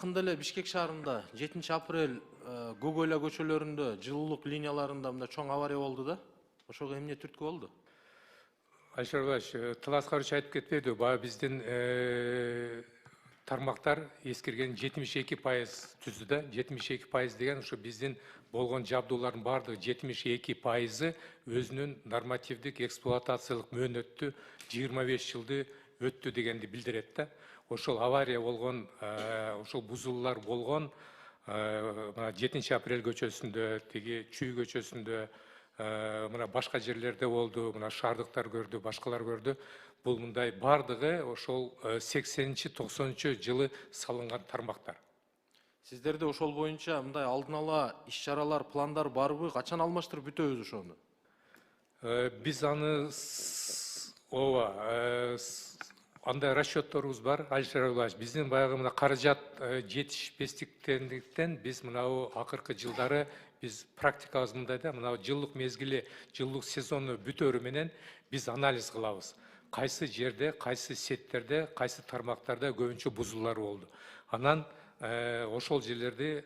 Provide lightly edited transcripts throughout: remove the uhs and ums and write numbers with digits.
Жакында эле Бишкек шаарында 7 апрель Гоголя көчөлөрүндө жылуулук линияларында мындай чоң авария болду да. Ошого эмне түрткү болду? Alisher Ulaş, tıl asgaruç aytıp ketpedi. Баягы биздин тармактар эскерген 72% түздү да. 72% деген ошо биздин болгон жабдуулардын бардыгы 72% өзүнүн нормативдик эксплуатациялык мөөнөттү 25 жылды өттү дегенди билдирет да. Ошол авария болгон, ошол бузулуулар болгон 7 апрель көчөсүндө, тиги Чүй көчөсүндө, мына башка жерлерде болду, мына шаардыктар көрдү, башкалар көрдү. Бул мындай бардыгы ошол 80-90 жылы салынган тармактар. Сиздерде ошол боюнча мындай алдын ала иш-чаралар, пландар барбы? Качан алмаштырып бүтөбүз ошону? Биз аны андай расчетторубуз бар. Alisher Ulaş, биздин баягы мына каражат жетишпестиктендиктен биз мынау акыркы жылдары биз практикабыз мындай да, мынау жылдык мезгили, жылдык сезону бүтөрү менен биз анализ кылабыз. Кайсы жерде, кайсы сеттерде, кайсы тармактарда көбүнчө бузуулар болду. Анан ошол жерлерди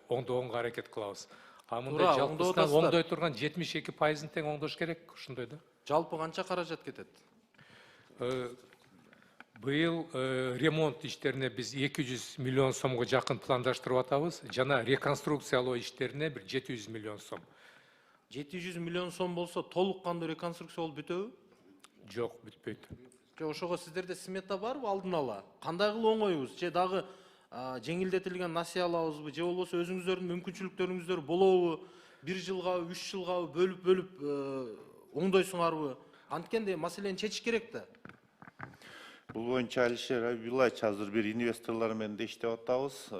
оңдогонго аракет кылабыз. А мындай жалпысынан оңдой турган 72%-ын тең оңдош керек, ушундай да. Жалпы канча каражат кетет? Быйыл ремонт иштерине биз 200 миллион сомго жакын пландаштырып атабыз. Жана реконструкциялоо иштерине бир 700 миллион сом. 700 миллион сом болсо толук кандуу реконструкция болуп бүтөбү? Жок, бүтпөйт. Ошого сиздерде смета барбы алдын ала? Кандай кылып оңойбуз? Же дагы жеңилдетилген насыя алабызбы? Же болбосо өзүңүздөрдүн мүмкүнчүлүктөрүңүздөр болобу? 1 жылгабы, 3 жылгабы бөлүп оңдойсуңарбы? Анткенде маселени чечиш керек да. Бул боюнча Alisher Ulaş азыр бир инвесторлор менен да иштеп атабыз.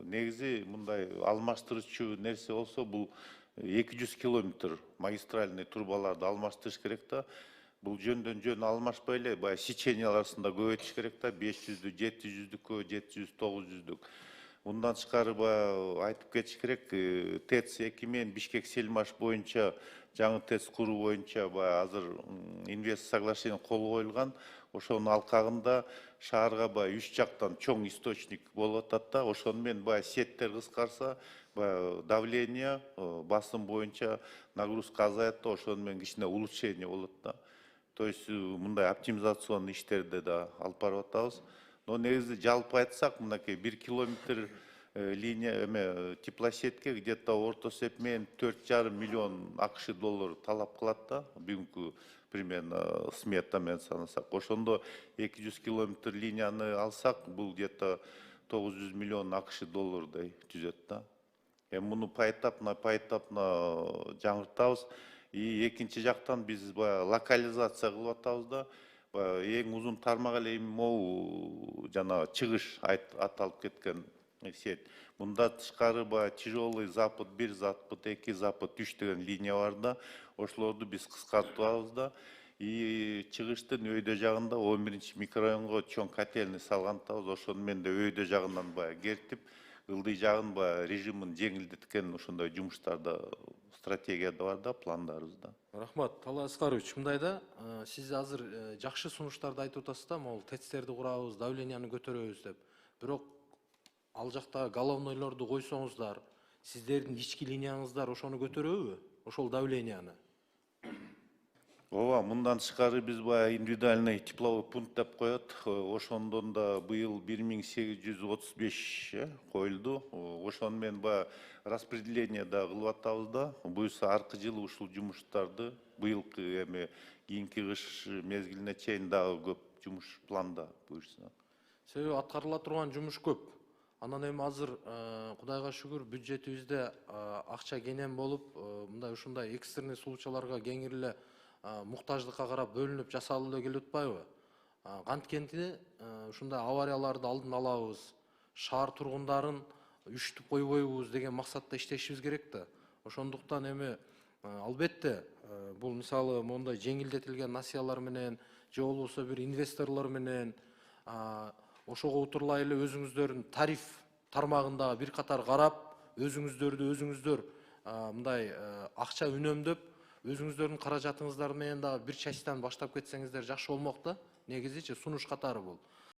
Негизи мындай алмаштырчу нерсе болсо бул 200 километр магистральный трубаларды алмаштырыш керек да. Бул жөндөн жөн алмашпай эле баягы сеченияларында көбөйтүш керек да, 500дү, 700дүккө, 700, 900дүк. Мындан тышкары баягы айтып кетиш керек, ТЭЦ-2 менен Бишкек Селмаш боюнча жаңы ТЭЦ куруу боюнча баягы азыр инвест соглашение кол коюлган. Ошонун алкагында шаарга баягы 3 жактан чоң источник болуп атат да. Ошону менен баягы сеттер кыскарса, баягы давление, басым боюнча нагрузка азаят да, ошону менен кичине улучшение болот да. То есть мындай оптимизацион иштерди да алып барып атабыз. Но негизи жалпы айтсак, мынакей 1 километр линия теплосетке где-то орто эсеп менен 4,5 миллион АКШ доллар талап кылат да. Бүгүнкү примерно смета менен санасак. Ошондо 200 километр линияны алсак, бул где-то 900 миллион АКШ доллардай түзөт да. Муну поэтапно жаңыртабыз. И экинчи жактан биз локализация кылып атабыз да. Эң узун тармак эле могу жана чыгыш аталып кеткен сет. Мында тышкары тяжелый Запад 1, Запад 2, Запад 3 деген линия бар да. Ошолорду биз кыскартабыз да. И чыгыштын өйдө жагында 11 микрорайонго чоң котельный салгантабыз. Ошону менен да өйдө жагынан кертип, ылдый жагын режимин жеңилдеткен ошондой жумуштарда стратегияда бар да, пландарыбызда. Рахмат, Талай Аскарович, мындай да, сиз азыр жакшы сунуштарды айтып атасыз да, могул ТЭЦтерди курабыз, давленияны көтөрөбүз деп. Бирок ал жакта головнойлорду койсоңуздар, сиздердин ички линияңыздар ошону көтөрөбү? Ошол давленияны? Ооба, мындан тышкары биз индивидуальный тепловой пункт деп коет. Ошондон да быйыл 1835 коюлду. Ошону менен распределение да кылып атабыз да. Буюрса аркы жылы ушул жумуштарды быйылкы кийинки кыш мезгилине чейин дагы көп жумуш планда буюрса. Себеби аткарыла турган жумуш көп. Анан азыр Кудайга шүгүр бюджетибизде акча кенен болуп, мындай ушундай экстренный случайларга кеңири эле муктаждыкка карап бөлүнүп жасалып эле келип атпайбы? Канткенде ушундай аварияларды алдын алабыз, шаар тургундарын үчтүп койбойбуз деген максатта иштешибиз керек да. Ошондуктан албетте бул мисалы мондай жеңилдетилген насыялар менен же болбосо бир инвесторлор менен ошого утурлай эле өзүңүздөрдүн тариф тармагында бир катар карап, өзүңүздөр мындай акча үнөмдөп, өзүңүздөрдүн каражатыңыздар менен дагы бир частьтан баштап кетсеңиздер жакшы болмок да. Негизичи сунуш катары бул.